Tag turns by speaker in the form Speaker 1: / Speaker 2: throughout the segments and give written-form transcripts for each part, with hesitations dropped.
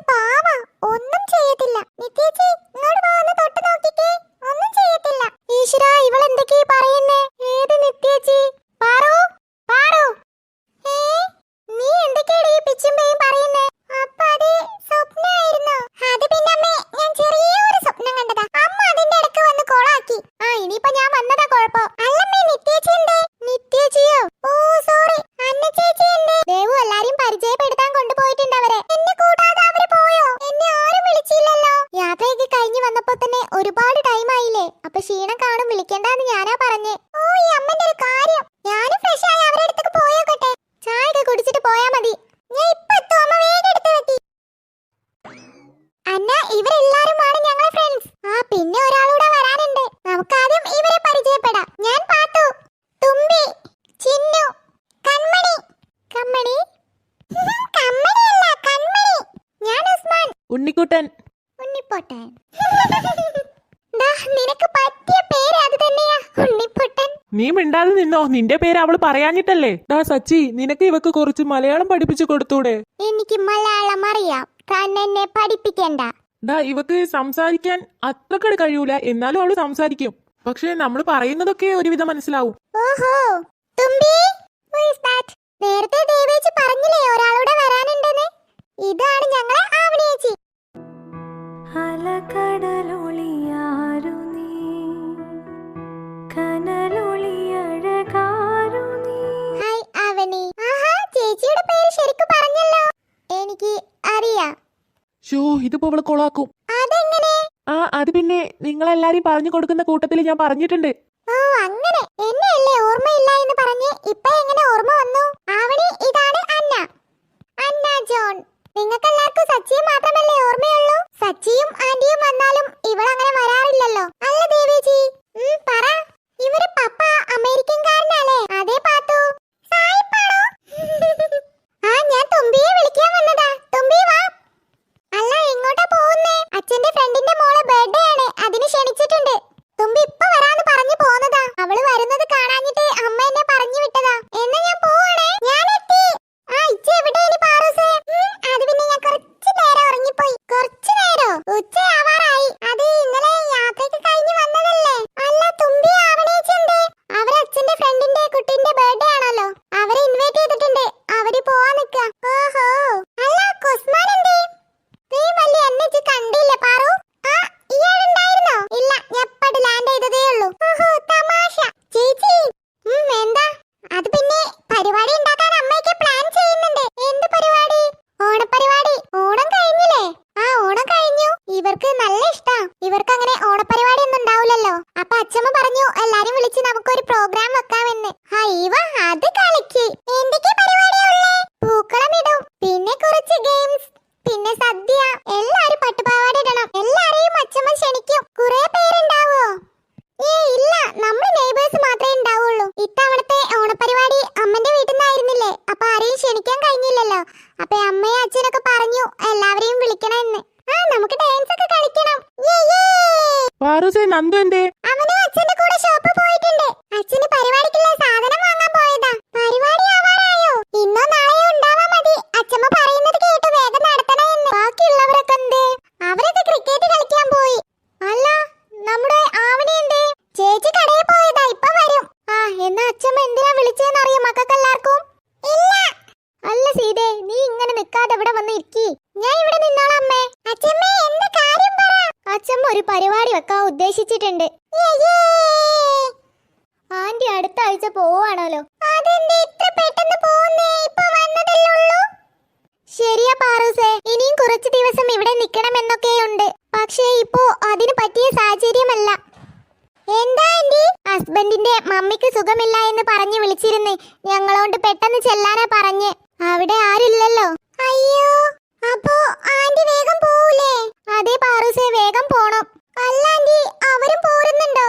Speaker 1: പാവ, ഒന്നും ചെയ്യത്തില്ല. നിത്യേച്ചി ഇങ്ങോട്ട് വന്ന് തൊട്ട് നോക്കിക്കേ, ഒന്നും ചെയ്യത്തില്ല. ഈശ്വര, ഇവൾ എന്തൊക്കെയാ പറയുന്നേ? ഏത് നിത്യേച്ചി? പാറു, പാറു, നീ എന്തൊക്കെയാടി ഈ പിച്ചും പേയും പറയുന്നേ? അപ്പൊ അത് സ്വപ്നമായിരുന്നോ? അത് പിന്നെ അമ്മേ, ഞാൻ ചെറിയൊരു സ്വപ്നം കണ്ടതാ. അമ്മ അതിന്റെ ഇടയ്ക്ക് വന്ന് കൊളാക്കി. ഇനിയിപ്പോ ഞാൻ വന്നതാ കുഴപ്പം. അല്ലമ്മേ, നിത്യേച്ചി എന്തേ? നിത്യേച്ചിയോ? ഓ സോറി, അന്ന ചേച്ചി എന്തേ? ദേവു എല്ലാരെയും പരിചയപ്പെടുത്താൻ കൊണ്ടുപോയിട്ടുണ്ട് അവരെ. എന്നെ കൂടാതെ അവര് പോയോ? എന്നെ ആരും വിളിച്ചില്ലല്ലോ. യാത്രയൊക്കെ കഴിഞ്ഞു വന്നപ്പോ തന്നെ ഒരുപാട് ടൈം ആയില്ലേ? അപ്പൊ ക്ഷീണം കാണും, വിളിക്കണ്ടെന്ന് ഞാനാ പറഞ്ഞേ. ഓ, ഈ അമ്മന്റെ ഒരു കാര്യം. ഞാനും ഫ്രഷ് ആയി അവരുടെ അടുത്തേക്ക് പോയോക്കട്ടെ. ചായ ഒക്കെ കുടിച്ചിട്ട് പോയാ മതി. ഞാൻ ഇപ്പൊ എത്തും. അമ്മ വേഗം എടുത്ത് വെക്കി. അന്ന, ഇവരെല്ലാരുമാണ് ഞങ്ങളെ ഫ്രണ്ട്സ്. പിന്നെ ഒരാളൂടെ വരാനുണ്ട്. നമുക്ക് ആദ്യം ഇവരെ പരിചയപ്പെടാം. ഞാൻ പാത്തു, തുമ്പി, ചിന്നു, കൺമണി. കമ്മണി? കമ്മണിയല്ല, കൺമണി. ഞാൻ ഉസ്മാൻ.
Speaker 2: ഉണ്ണിക്കുട്ടൻ.
Speaker 1: ഉണ്ണിപ്പൊട്ടൻ. നിനക്ക് പറ്റിയ പേര് അത് തന്നെയാ, ഉണ്ണിപ്പൊട്ടൻ.
Speaker 2: നീ മിണ്ടാതെ നിന്നോ, നിന്റെ പേര് അവള് പറയാഞ്ഞിട്ടല്ലേ. സച്ചി, നിനക്ക് ഇവക്ക് കുറച്ച് മലയാളം പഠിപ്പിച്ചു കൊടുത്തൂടെ?
Speaker 1: എനിക്ക് മലയാളം അറിയാം, എന്നെ പഠിപ്പിക്കണ്ട.
Speaker 2: ഇവക്ക് സംസാരിക്കാൻ അത്രക്കട് കഴിയൂല, എന്നാലും അവള് സംസാരിക്കും. പക്ഷെ നമ്മൾ പറയുന്നതൊക്കെ ഒരുവിധം മനസ്സിലാവും.
Speaker 1: ഓഹോ, തുമ്പി, നേരത്തെ ദേവേച്ചി പറഞ്ഞില്ലേ ഒരാളൂടെ വരാനുണ്ടെന്ന്? ഇതാണ് ഞങ്ങളെ ആവണിയേച്ചി.
Speaker 3: അലകടലൊളിയാരു നീ, കനലൊളിയഴകാരു നീ.
Speaker 1: ഹായ് ആവണി. ആഹാ, ചേച്ചിയുടെ പേര് ശരിക്കും പറഞ്ഞല്ലോ. എനിക്ക് അറിയാം.
Speaker 2: ഇതിപ്പോ അവള് കൊളാക്കും.
Speaker 1: അതെങ്ങനെ?
Speaker 2: അത് പിന്നെ നിങ്ങളെല്ലാരും പറഞ്ഞു കൊടുക്കുന്ന കൂട്ടത്തിൽ ഞാൻ പറഞ്ഞിട്ടുണ്ട്.
Speaker 1: ഓ, അങ്ങനെ. എന്നെയല്ലേ ഓർമ്മയില്ല എന്ന് പറഞ്ഞ് ഇപ്പൊ എങ്ങനെ ഓർമ്മ വന്നു? ആവണി, ഇതാണ് അന്ന, അന്ന ജോൺ. നിങ്ങൾക്കെല്ലാവർക്കും സച്ചിയെ മാത്രമല്ലേ ഓർമ്മയുള്ളൂ? സച്ചിയും ആന്റിയും വന്നാലും ഇവളങ്ങനെ വരാറില്ലല്ലോ. അല്ല ദേവേച്ചി, പറ. ഇവര് പപ്പ അമേരിക്കൻകാരനല്ലേ? അതേ പാത്തു. സായിപ്പാണോ? ഞാൻ തുമ്പിയെ വിളിക്കാൻ വന്നതാ. തുമ്പി വാ. അല്ല, എങ്ങോട്ടാ പോകുന്നേ? അച്ഛന്റെ ഫ്രണ്ടിന്റെ മോളെ ബർത്ത്ഡേ ആണ്, അതിന് ക്ഷണിച്ചിട്ടുണ്ട്. തുമ്പി ഇപ്പൊ വരാന്ന് പറഞ്ഞു പോന്നതാ. അവള് വരുന്നത് കാണാഞ്ഞിട്ട് അമ്മ എന്നെ പറഞ്ഞു വിട്ടതാ. എന്നാ ഞാൻ പോവാണേ. ഞാൻ എത്തി. ഇച്ച എവിടെയാണ് പാറൂസേ? അത് പിന്നെ ഞാൻ കുറച്ചു നേരം ഉറങ്ങിപ്പോയി. കുറച്ചു നേരോ? ഉച്ചയാവാറായി. അത് ഇന്നലെ യാത്രയ്ക്ക് കഴിഞ്ഞു വന്നതല്ലേ. അല്ല, തുമ്പി ആവണേച്ചെന്തേ? അവരെ അച്ഛന്റെ ഫ്രണ്ടിന്റെ കുട്ടിന്റെ ബർത്ത്ഡേ ആണല്ലോ, അവരെ ഇൻവൈറ്റ് ചെയ്തിട്ടുണ്ട്. അവര് പോവാൻ നിക്കാ. ഓഹോ. അല്ല, കുസ്മാൻ എന്തേ? നീ വലിയ എന്നെ കണ്ടില്ല പാറു. ഇയാളുണ്ടായിരുന്നോ? ഇല്ല, ഞാൻ ഇപ്പട് ലാൻഡ് ചെയ്തതേ ഉള്ളൂ. ഓഹോ, തമാശ. ചേച്ചി, എന്താ? അത് പിന്നെ പരിപാടി ഉണ്ടാക്കാൻ അമ്മയൊക്കെ പ്ലാൻ ചെയ്യുന്നുണ്ട്. എന്ത് പരിപാടി? ഓണപരിപാടി. ഓണം കഴിഞ്ഞില്ലേ? ഓണം കഴിഞ്ഞു. ഇവർക്ക് നല്ല ഇഷ്ടാ. ഇവർക്ക് അങ്ങനെ ഓണപരിപാടി ഒന്നും ഉണ്ടാവില്ലല്ലോ. അപ്പൊ അച്ഛമ്മ പറഞ്ഞു എല്ലാരും വിളിച്ച് നമുക്കൊരു പ്രോഗ്രാം വെക്കാമെന്ന്. ഹൈവ, അത് കളിക്ക്. എന്തൊക്കെ പരിപാടിയുള്ളേ? പൂക്കളം ഇടും, പിന്നെ കുറച്ച് ഗെയിംസ്, പിന്നെ സദ്യ. എല്ലാരും പട്ടുപാവാട ഇടണം. എല്ലാരെയും അച്ഛമ്മ ക്ഷണിക്കും. കുറെ പേരുണ്ടാവോ? ഇല്ല, നമ്മൾ നെയ്ബേഴ്സ് മാത്രമേ ഉണ്ടാവുള്ളൂ. ഇത്തവണത്തെ ഓണപരിപാടി അമ്മന്റെ വീട്ടിൽ നിന്നായിരുന്നില്ലേ, അപ്പൊ ആരെയും ക്ഷണിക്കാൻ കഴിഞ്ഞില്ലല്ലോ. അപ്പൊ അമ്മയും അച്ഛനൊക്കെ പറഞ്ഞു എല്ലാവരെയും വിളിക്കണമെന്ന്. നമുക്ക് ഡാൻസ് ഒക്കെ കളിക്കണം.
Speaker 2: നന്ദു എന്തേ?
Speaker 1: അവനും അച്ഛന്റെ കൂടെ ഷോപ്പിൽ പോയിട്ടുണ്ട്. അച്ഛന് പരിപാടിക്കുള്ള സാധനം വാങ്ങാൻ പോയതാ. പരിപാടി ആവാറായോ? ഇന്നോ നാളെയോ ഉണ്ടാവാ മതി. അച്ഛമ്മ പറയുന്നത് കേട്ട് വേഗം നടത്തണമെന്ന്. ബാക്കിയുള്ളവരൊക്കെ എന്തേ? അവരൊക്കെ ക്രിക്കറ്റ് കളിക്കാൻ പോയി. അല്ല, നമ്മുടെ ആവണി എന്തേ? ചേച്ചി കടയിൽ പോയതാ, ഇപ്പൊ വരും. എന്നാ അച്ഛമ്മ എന്തിനാ വിളിച്ചതെന്നറിയോ മക്കൾക്കെല്ലാവർക്കും? ഇല്ല. അല്ല സീതേ, നീ ഇങ്ങനെ നിക്കാതെ ഇവിടെ വന്ന് ഇരിക്കി. ഞാൻ ഇവിടെ നിന്നോളാം അമ്മേ. അച്ഛമ്മേ, എന്താ കാര്യം പറ. അച്ഛമ്മ ഒരു പരിപാടി വെക്കാൻ ഉദ്ദേശിച്ചിട്ടുണ്ട്. ആന്റി അടുത്ത ആഴ്ച പോവാണല്ലോ. അതെന്താ ഇത്ര പെട്ടെന്ന് പോകുന്നേ? ഇപ്പൊ വന്നതല്ലേ ഉള്ളൂ. ശരിയാ പാറൂസേ, ഇനിയും കുറച്ച് ദിവസം ഇവിടെ നിൽക്കണമെന്നൊക്കെയുണ്ട്. പക്ഷേ ഇപ്പോ അതിന് പറ്റിയ സാഹചര്യമല്ല. എന്താ ആന്റി? ഹസ്ബൻഡിന്റെ മമ്മിക്ക് സുഖമില്ല എന്ന് പറഞ്ഞു വിളിച്ചിരുന്നേ. ഞങ്ങളോണ്ട് പെട്ടെന്ന് ചെല്ലാനാ പറഞ്ഞ്. അവിടെ ആരില്ലല്ലോ. അയ്യോ, അപ്പോ ആന്റി വേഗം പോവൂലേ? അതെ പാറൂസേ, വേഗം പോണം. അല്ല ആന്റി, അവരും പോരുന്നുണ്ടോ?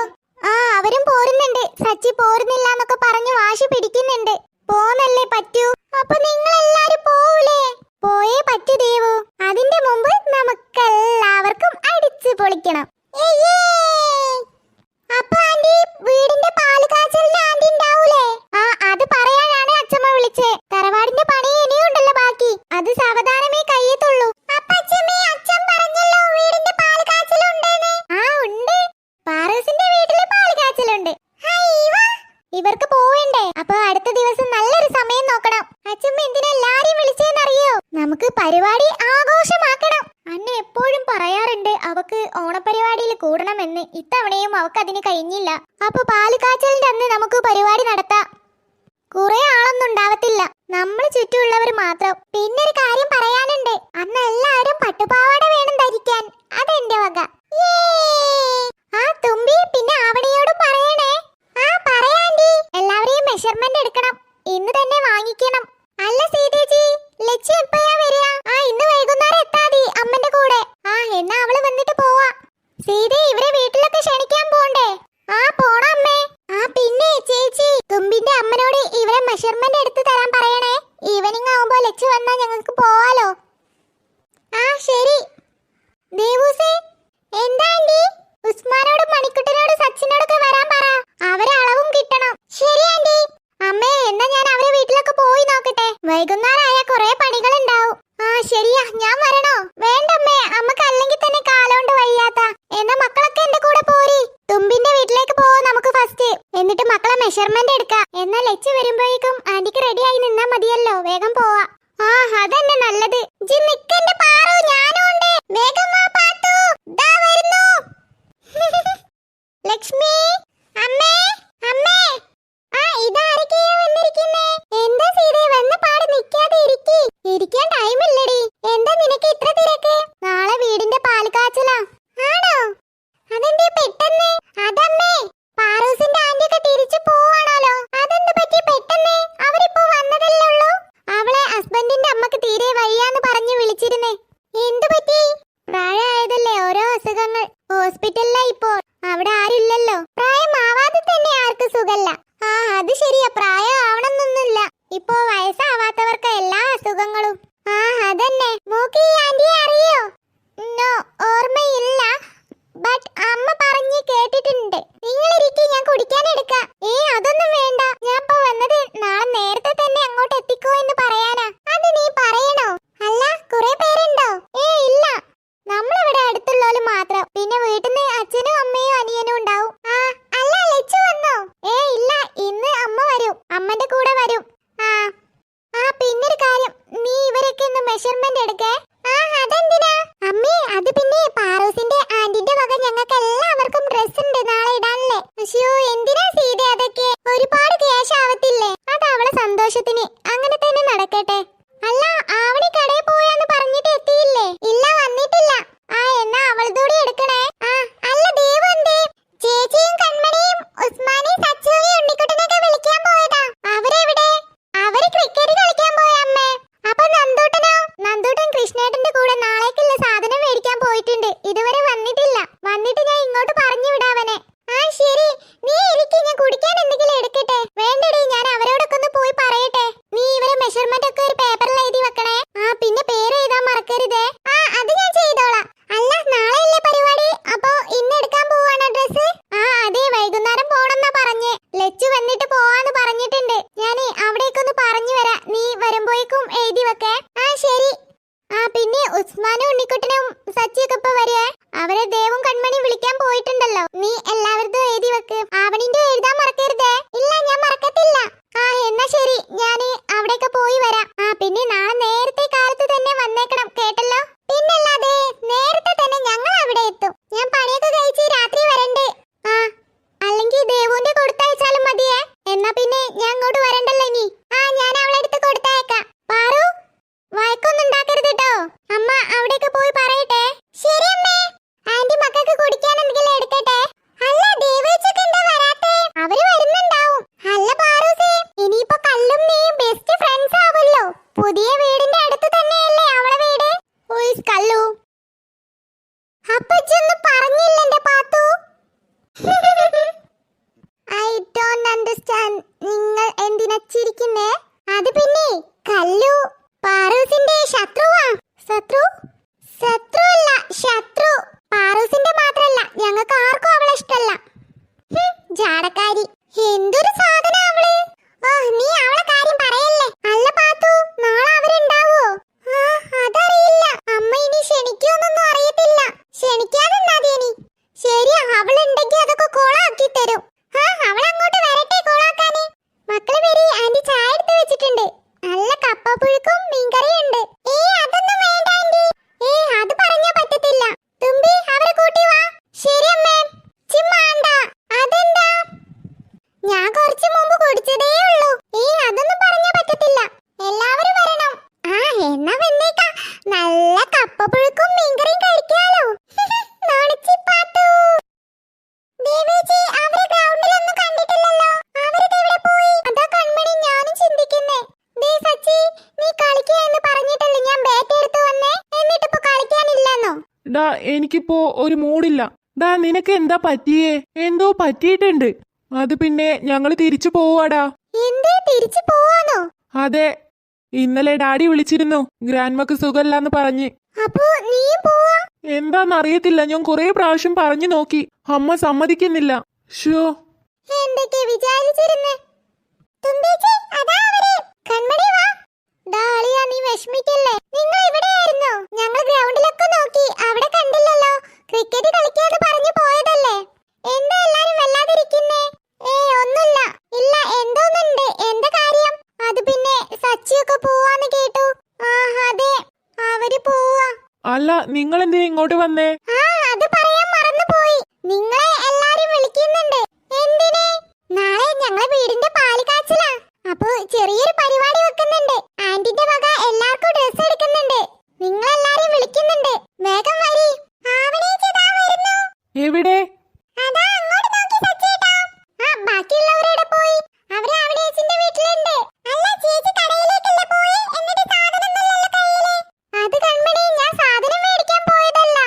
Speaker 1: അവരും പോരുന്നുണ്ട്. സച്ചി പോരുന്നില്ല എന്നൊക്കെ പറഞ്ഞു വാശി പിടിക്കുന്നുണ്ട്. പോന്നല്ലേ പറ്റൂ. അപ്പൊ നിങ്ങൾ എല്ലാരും പോവൂലേ? പോയേ പറ്റൂ ദേവു. അതിന്റെ മുമ്പ് നമുക്കെല്ലാവർക്കും അടിച്ചു പൊളിക്കണം. അപ്പൊ ആന്റി, വീടിന്റെ പാല് കാച്ചലിന് ആന്റി ഉണ്ടാവൂലേ? അത് പറയാനാണ് അച്ഛമ്മ വിളിച്ചേ. തറവാടിന്റെ പണി ഇനിയുണ്ടല്ലോ ബാക്കി. അത് സാവധാനമേ കഴിയത്തുള്ളൂ. അപ്പൊ അച്ഛമ്മ നമുക്ക് പരിപാടി ആഘോഷമാക്കണം. അന്ന എപ്പോഴും പറയാറുണ്ട് അവക്ക് ഓണപരിപാടിയിൽ കൂടണമെന്ന്. ഇത്തവണയും അവക്ക് അതിന് കഴിഞ്ഞില്ല. അപ്പൊ പാലുകാച്ചലിന്റെ അന്ന് നമുക്ക് പരിപാടി നടത്താം. കുറെ ആളൊന്നും ഉണ്ടാവത്തില്ല, നമ്മൾ ചുറ്റുമുള്ളവർ മാത്രം. പിന്നൊരു കാര്യം പറയാനുണ്ട്, അന്ന് എല്ലാവരും പട്ടുപാവാട വേണം ധരിക്കാൻ. അതെന്റെ വക. ആ തുമ്പി, പിന്നെ ആവണിയോടും പറയണേ. ആ പറയാണ്ടി. എല്ലാവരെയും മെഷർമെന്റ് എടുക്കണം, ഇന്ന് തന്നെ വാങ്ങിക്കണം. അല്ല സീതേച്ചി, ലക്ഷ്യം എപ്പോഴാ വരിക? ആ ഇന്ന് വൈകുന്നേരം എത്താതി അമ്മന്റെ കൂടെ. ആ എന്നാ അവള് വന്നിട്ട് പോവാ. സീത, ഇവരെ വീട്ടിലൊക്കെ ക്ഷണിക്കാൻ പോണ്ടേ? ആ പോണം അമ്മേ. ആ പിന്നെ ചേച്ചി, തുമ്പിന്റെ അമ്മനോട് ഇവരെ മെഷർമെന്റ് എടുത്ത് തരാൻ പറയണേ. ഈവനിങ് ആവുമ്പോ ലക്ഷ്യം വന്നാ ഞങ്ങൾക്ക് പോവാലോ. ആ ശരി. ദേവൂസേ, എന്താ ആന്റി? ഉസ്മാനോടും മണിക്കുട്ടനോടും സച്ചിനോടൊക്കെ വരാൻ പറ. അവരെ അളവും കിട്ടണം. ശരി ആന്റി. അമ്മേ, എന്നാ ഞാൻ അവരെ വീട്ടിലൊക്കെ പോയി നോക്കട്ടെ. വൈകുന്നേരമായ കുറെ പണികൾ ഉണ്ടാവും. ആ ശരിയാ, ഞാൻ വരണോ? വേണ്ടമ്മേ, അമ്മക്ക് അല്ലെങ്കിൽ തന്നെ കാലോണ്ട് വയ്യാത്ത. എന്നാ മക്കളൊക്കെ എന്റെ കൂടെ പോരി. തുമ്പിന്റെ വീട്ടിലേക്ക് പോവാ നമുക്ക് ഫസ്റ്റ്. എന്നിട്ട് മക്കളെ മെഷർമെന്റ് എടുക്കാം. എന്നാ ലച്ച് വരുമ്പോഴേക്കും ആന്റിക്ക് റെഡി ആയി നിന്നാ മതിയല്ലോ. വേഗം പോവാ. ആ അതന്നെ നല്ലത്. ജി നിക്കന്റെ പാറു, ഞാനും ഉണ്ട്. വേഗം വാ പാത്തു. ദാ വരുന്നു. ലക്ഷ്മി, അമ്മേ, അമ്മേ. ആ ഇതാരൊക്കെയാ വന്നിരിക്കുന്നേ? എന്താ സീതേ, വന്ന പാട് നിക്കാതെ ഇരിക്കി. ഇരിക്കാൻ ടൈമില്ലടി. എന്താ നിനക്ക് ഇത്ര തിരക്ക്? നാളെ വീടിന്റെ പാല് കാച്ചലാ. ആണോ? അതെന്തേ പെട്ടെന്ന്? അതമ്മേ, പാറൂസിന്റെ ആന്റിയൊക്കെ തിരിച്ചു പോവാണല്ലോ. അതെന്ത് പറ്റി പെട്ടെന്ന്? അവരിപ്പോ വന്നതല്ലേ ഉള്ളൂ. അവളെ ഹസ്ബൻഡിന്റെ അമ്മക്ക് തീരെ വയ്യാന്ന് പറഞ്ഞു വിളിച്ചിരുന്നേ. എന്തു പറ്റി? പ്രായമായതല്ലേ, ഓരോ അസുഖങ്ങൾ. ഹോസ്പിറ്റലിലാ ഇപ്പോൾ. അവിടെ ആരുമില്ലല്ലോ. പ്രായമാവാതെ തന്നെ ആർക്ക് സുഖല്ല. ആ അത് ശരിയാ, പ്രായം ആവണമെന്നൊന്നുമില്ല. ഇപ്പോ വയസ്സാവാത്തവർക്ക് എല്ലാ അസുഖങ്ങളും. ആ അതന്നെ. മോക്ക് ഈ ആന്റിയെ അറിയോ? നോ, ഓർമ്മയില്ല. ബട്ട് അമ്മ പറഞ്ഞു കേട്ടിട്ടുണ്ട്. നിങ്ങളിരിക്കെ, ഞാൻ കുടിക്കാൻ എടുക്കാം. അതൊന്നും വേണ്ട. ഞാൻ ഇപ്പൊ വന്നത് നാളെ നേരത്തെ തന്നെ അങ്ങോട്ട് എത്തിക്കോ എന്ന് പറയാനാ. അത് നീ പറയണോ? അല്ല, കുറെ പേരുണ്ടോ? ഇല്ല, നമ്മളിവിടെ അടുത്തുള്ളവര് മാത്രം. പിന്നെ വീട്ടിൽ നിന്ന് അച്ഛനും അമ്മയും അനിയനും ഉണ്ടാവും. അല്ല, ലച്ചു വന്നോ? ഇല്ല, ഇന്ന് അമ്മ വരും. അമ്മന്റെ കൂടെ വരും. പിന്നൊരു കാര്യം, നീ ഇവരൊക്കെ ഒന്ന് മെഷർമെന്റ് എടുക്കേ. അതെന്തിനാ അമ്മേ? അത് പിന്നെ പാറൂസിന്റെ ആന്റിന്റെ വക ഞങ്ങൾക്ക് എല്ലാവർക്കും ഡ്രസ് ഉണ്ട് നാളെ ഇടാനല്ലേ. അയ്യോ, എന്തിനാ സീത അതൊക്കെ? ഒരുപാട് ക്യാഷ് ആവത്തില്ലേ? അത് അവളെ സന്തോഷത്തിന്. അങ്ങനെ തന്നെ നടക്കട്ടെ. അല്ല, ആവണി കടയിൽ പോയാന്ന് പറഞ്ഞിട്ട് എത്തിയില്ലേ? ഇല്ല, വന്നിട്ടില്ല. എന്നാ അവളതൂടി എടുക്കണേ. അല്ല, ദേവു എന്തേ? ചേച്ചിയും കൺമണിയും ഉസ്മാനെയും സച്ചുവിനെയും ഉണ്ണിക്കുട്ടനൊക്കെ വിളിക്കാൻ പോയതാ. അവരെവിടെ? അവര് ക്രിക്കറ്റ് കളിക്കാൻ പോയ അമ്മേ. അപ്പൊ നന്ദൂട്ടനോ? നന്ദൂട്ടൻ കൃഷ്ണേട്ടന്റെ കൂടെ നാളേക്കുള്ള സാധനം മേടിക്കാൻ പോയിട്ടുണ്ട്. ഇതുവരെ വന്നിട്ടില്ല. വന്നിട്ട് ഞാൻ ഇങ്ങോട്ട് പറഞ്ഞു വിടാവനെ. ശരി, നീ എനിക്ക് ഞാൻ കുടിക്കാൻ എന്തെങ്കിലും എടുക്കട്ടെ? വേണ്ടടി, ഞാൻ അവരോടൊക്കെ ഒന്ന് പോയി പറയട്ടെ. നീ ഇവരെ മെഷർമെന്റ് ഒക്കെ ഒരു പേപ്പറിൽ എഴുതി വെക്കണേ. പിന്നെ പേര് എഴുതാൻ മറക്കരുതേ. അത് ഞാൻ ചെയ്തോളാം. അല്ല, നാളെയല്ലേ പരിപാടി? അപ്പൊ ഇന്ന് എടുക്കാൻ പോവാണോ ഡ്രസ്? അതെ, വൈകുന്നേരം പോണെന്നാ പറഞ്ഞേ. ലച്ചു വന്നിട്ട് പോവാന്ന് പറഞ്ഞിട്ടുണ്ട്. ഞാനേ അവിടേക്കൊന്ന് പറഞ്ഞു വരാം. നീ വരുമ്പോഴേക്കും എഴുതി വെക്കേ. ശരി. പിന്നെ ഉസ്മാനും ഉണ്ണിക്കുട്ടനും സച്ചിയൊക്കെ ഇപ്പൊ വരുവേ. അവരെ ദേവും കൺമണിയും വിളിക്കാൻ പോയിട്ടുണ്ടല്ലോ. നീ എല്ലാവരുടെയും എഴുതി വെക്ക്. ആവണിന്റെ എഴുതാൻ മറക്കരുതേ. ഇല്ല, ഞാൻ മറക്കത്തില്ല. എന്നാ ശരി, ഞാന് അവിടേക്ക് പോയി വരാം. പിന്നെ നാളെ നേരത്തെ കാലത്ത് തന്നെ വന്നേക്കണം, കേട്ടല്ലോ? പിന്നല്ലാതെ നേരത്തെ തന്നെ ഞങ്ങൾ അവിടെ എത്തും. ഞാൻ പണിയൊക്കെ കഴിച്ച് രാത്രി വരണ്ട്. അല്ലെങ്കിൽ ദേവുവിന്റെ കൊടുത്തയച്ചാലും മതിയേ. എന്നാ പിന്നെ ഞാൻ അങ്ങോട്ട് വരണ്ടല്ലോ ഇനി. ഞാൻ അവളെ അടുത്ത് കൊടുത്തയക്കാം. പാറു, വഴക്കൊന്നും ഉണ്ടാക്കരുത് കേട്ടോ. അമ്മ അവിടേക്ക് പോയി പറയട്ടെ. ശരി അമ്മേ. ആന്റി മക്കൾക്ക് കുടിക്കാൻ എന്തെങ്കിലും എടുക്കട്ടെ. അല്ല, ദേവേച്ചൊക്കെ എന്താ വരാത്തെ? അവര് വരുന്നുണ്ടാവും. അല്ല പാറൂസേ, ഇനിയിപ്പോ കല്ലും നീയും ബെസ്റ്റ് ഫ്രണ്ട്സ് ആവല്ലോ. പുതിയ വീടിന്റെ അടുത്ത് തന്നെയല്ലേ അവളെ വീട്? ഓയ്സ് കല്ലു. അപ്പച്ചൊന്നും പറഞ്ഞില്ല എന്റെ പാത്തു. I don't understand. നിങ്ങൾ എന്തിനാ ചിരിക്കുന്നേ? അത് പിന്നെ കല്ലു പാറൂസിന്റെ ശത്രുവാ. ശത്രുവല്ല, ശത്രു. പാറൂസിന്റെ മാത്രല്ല, ഞങ്ങൾക്ക് ആർക്കും അവളെ ഇഷ്ടല്ല. ജാടക്കാരി. എന്തൊരു സാധന അവള്. നീ അവളെ കാര്യം പറയല്ലേ. അല്ല പാത്തു, നാളെ അവരുണ്ടാവോ? അതറിയില്ല. അമ്മ ഇനി ക്ഷണിക്കുമെന്നൊന്നും അറിയത്തില്ല. ക്ഷണിക്കാതെന്നാ. ശരി, അവളുണ്ടെങ്കിൽ അതൊക്കെ കോളാക്കി തരും. അവളങ്ങോട്ട് വരട്ടെ കോളാക്കാന്. മക്കളെ വരി, ആന്റി ചായ എടുത്ത് വെച്ചിട്ടുണ്ട്. നല്ല കപ്പപ്പുഴുക്കും മീൻകറിയുണ്ട്. അതൊന്നും കപ്പപ്പുഴുക്കും മീൻകറിയും കഴിക്കാലോ. നാണിച്ചിപ്പാത്തു. ദേവേച്ചി, അവരെ ഗ്രൗണ്ടിലൊന്നും കണ്ടിട്ടില്ലല്ലോ. അവരൊക്കെ എവിടെ പോയി? അതാ കൺമണി ഞാനും ചിന്തിക്കുന്നേ. ദേ സച്ചി, നീ കളിക്കുക എന്ന് പറഞ്ഞിട്ടല്ലേ ഞാൻ ബാറ്റ് എടുത്തു വന്നേ. എന്നിട്ടിപ്പോ കളിക്കാനില്ലെന്നോ?
Speaker 2: ഡാ എനിക്കിപ്പോ ഒരു മൂഡില്ല. ഡാ നിനക്ക് എന്താ പറ്റിയേ? എന്തോ പറ്റിയിട്ടുണ്ട്. അത് പിന്നെ ഞങ്ങള് തിരിച്ചു പോവാടാ.
Speaker 1: എന്തേ തിരിച്ചു പോവാനോ?
Speaker 2: അതെ, ഇന്നലെ ഡാഡി വിളിച്ചിരുന്നു ഗ്രാൻഡ്മക്ക് സുഖമില്ലാന്ന് പറഞ്ഞ്.
Speaker 1: അപ്പോ നീയും പോവാ?
Speaker 2: എന്താന്നറിയത്തില്ല, ഞാൻ കുറെ പ്രാവശ്യം പറഞ്ഞു നോക്കി, അമ്മ സമ്മതിക്കുന്നില്ല. ഷോ,
Speaker 1: എന്തൊക്കെ വിചാരിച്ചിരുന്നേ? തുമ്പേച്ചി, അതാ അവര്. കൺമണി വാ. ദാ അളിയാ, നീ വിഷമിക്കല്ലേ. നിങ്ങൾ ഇവിടെയായിരുന്നോ? ഞങ്ങൾ ഗ്രൗണ്ടിലൊക്കെ നോക്കി, അവിടെ കണ്ടില്ലല്ലോ. ക്രിക്കറ്റ് കളിക്കാന്ന് പറഞ്ഞു പോയതല്ലേ. എന്താ എല്ലാരും വല്ലാതിരിക്കുന്നേ? ഒന്നുമില്ല. ഇല്ല, എന്തോന്നുണ്ട്. എന്താ കാര്യം? അത് പിന്നെ സച്ചിയൊക്കെ പോവാന്ന് കേട്ടു. അതെ, അവര് പോവാ.
Speaker 2: അല്ല, നിങ്ങൾ എന്തിനാ ഇങ്ങോട്ട് വന്നേ?
Speaker 1: അത് പറയാൻ മറന്നുപോയി. നിങ്ങളെ എല്ലാരും വിളിക്കുന്നുണ്ട്. എന്തിന്? നാളെ ഞങ്ങളെ വീടിന്റെ പാല് കാച്ചലാ. അപ്പൊ ചെറിയൊരു പരിപാടി വെക്കുന്നുണ്ട്. ആന്റിന്റെ വക എല്ലാവർക്കും ഡ്രസ് എടുക്കുന്നുണ്ട്. നിങ്ങളെല്ലാരും വിളിക്കുന്നുണ്ട്. വേഗം വരി. ആവണേച്ചി ദാ വരുന്നു.
Speaker 2: എവിടെ?
Speaker 1: അതാ അങ്ങോട്ട് നോക്കി സച്ചേട്ടാ. ബാക്കിയുള്ളവരെവിടെ പോയി? അവര് ആവണേച്ചിന്റെ വീട്ടിലുണ്ട്. അല്ല ചേച്ചി, കടയിലേക്കല്ലേ പോയി? എന്നിട്ട് സാധനമൊന്നുമില്ലല്ലോ കയ്യില്. അത് കൺമണി, ഞാൻ സാധനം മേടിക്കാൻ പോയതല്ല.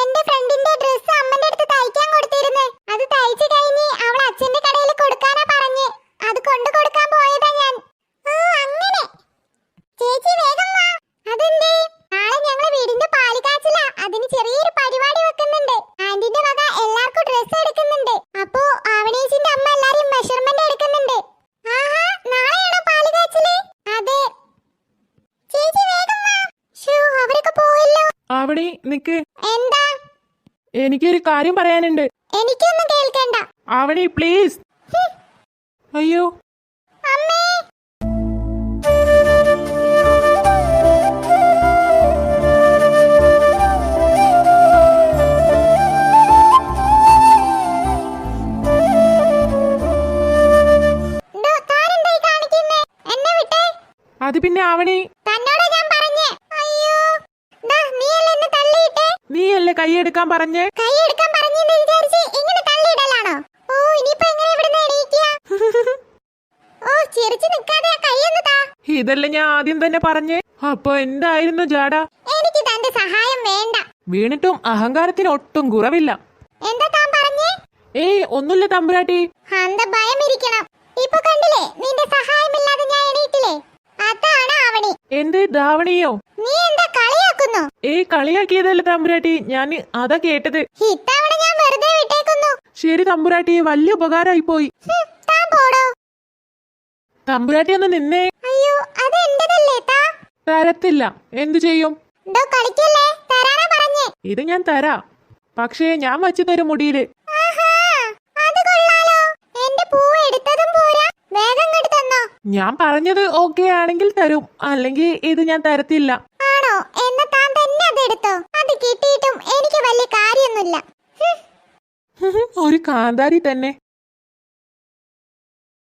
Speaker 1: എന്റെ ഫ്രണ്ടിന്റെ ഡ്രസ് അമ്മന്റെ അടുത്ത് തയ്ക്കാൻ കൊടുത്തിരുന്നേ. അത് തയ്ച്ചു കഴിഞ്ഞ് അവൾ അച്ഛന്റെ കടയിൽ കൊടുക്കാനാ പറഞ്ഞ്. അത് കൊണ്ടു കൊടുക്കാൻ പോയതാ ഞാൻ. അങ്ങനെ. ചേച്ചി വേഗം വാ. അതെന്തേ? നാളെ ഞങ്ങളെ വീടിന്റെ പാല് കാച്ചിലാ. അതിന് ചെറിയൊരു പരിപാടി വെക്കുന്നുണ്ട്. ആന്റിന്റെ വക എല്ലാവർക്കും ഡ്രസ് എടുക്കുന്നുണ്ട്. അപ്പോ ആവണേച്ചിന്റെ അമ്മ എല്ലാരും മെഷർമെന്റ് എടുക്കുന്നുണ്ട്. നാളെയാണോ പാല് കാച്ചില്? അതെ. ചേച്ചി വേഗം വാ. അവരൊക്കെ പോയല്ലോ.
Speaker 2: അവിടെ നിക്ക്,
Speaker 1: എന്താ?
Speaker 2: എനിക്കൊരു കാര്യം പറയാനുണ്ട്.
Speaker 1: എനിക്കൊന്നും കേൾക്കണ്ട.
Speaker 2: അവിടെ പ്ലീസ്. അയ്യോ,
Speaker 1: അമ്മേ. താനെന്തായി കാണിക്കുന്നേ? എന്നെ വിട്ടേ.
Speaker 2: അത് പിന്നെ ആവണി,
Speaker 1: തന്നോട് ഞാൻ പറഞ്ഞേ. അയ്യോ, നീയല്ലേ എന്നെ തള്ളിയിട്ടേ.
Speaker 2: നീയല്ലേ കൈയെടുക്കാൻ പറഞ്ഞേ?
Speaker 1: കൈ എടുക്കാൻ പറഞ്ഞെന്ന് വിചാരിച്ച് ഇങ്ങനെ തള്ളിയിടലാണോ? ഇനിയിപ്പോ എങ്ങനെ ഇവിടുന്ന് എണീക്കുക? ചിരിച്ചു നിൽക്കാതെ ആ കൈയൊന്ന് താ.
Speaker 2: ഇതല്ലേ ഞാൻ ആദ്യം തന്നെ പറഞ്ഞേ. അപ്പൊ എന്തായിരുന്നു ജാട?
Speaker 1: എനിക്ക് തന്റെ സഹായം വേണ്ട.
Speaker 2: വീണിട്ടും അഹങ്കാരത്തിന് ഒട്ടും കുറവില്ല.
Speaker 1: എന്താ താൻ പറഞ്ഞേ?
Speaker 2: ഒന്നുമില്ല തമ്പുരാട്ടി.
Speaker 1: എന്താ ഭയം ഇരിക്കണം. ഇപ്പൊ കണ്ടില്ലേ, നിന്റെ സഹായമില്ലാതെ ഞാൻ എണീറ്റില്ലേ. അതാണ് ആവണി.
Speaker 2: എന്ത് ധാവണിയോ?
Speaker 1: നീ എന്താ കളിയാക്കുന്നു?
Speaker 2: കളിയാക്കിയതല്ല തമ്പുരാട്ടി, ഞാൻ അതാ കേട്ടത്.
Speaker 1: ഇത്തവണ ഞാൻ വെറുതെ വിട്ടേക്കുന്നു.
Speaker 2: ശരി തമ്പുരാട്ടി, വലിയ ഉപകാരമായി പോയി.
Speaker 1: താൻ പോടോ.
Speaker 2: തമ്പുരാട്ടി ഒന്ന് നിന്നേ.
Speaker 1: അയ്യോ, അത് എന്റേതല്ലേ.
Speaker 2: തരത്തില്ല. എന്തു ചെയ്യും?
Speaker 1: കളിക്കല്ലേ, തരാനാ പറഞ്ഞേ.
Speaker 2: ഇത് ഞാൻ തരാം, പക്ഷേ ഞാൻ വച്ചു തരും മുടിയില്.
Speaker 1: അത് കൊള്ളാലോ. എന്റെ പൂവ് എടുത്തതും പോരാ, വേഗം ഇങ്ങോട്ട് തന്നോ.
Speaker 2: ഞാൻ പറഞ്ഞത് ഓക്കെ ആണെങ്കിൽ തരും, അല്ലെങ്കിൽ ഇത് ഞാൻ തരത്തില്ല.
Speaker 1: ആണോ? എന്നാ താൻ തന്നെ അത് എടുത്തോ. അത് കിട്ടിയിട്ടും എനിക്ക് വലിയ കാര്യമൊന്നുമില്ല.
Speaker 2: ഒരു കാന്താരി തന്നെ.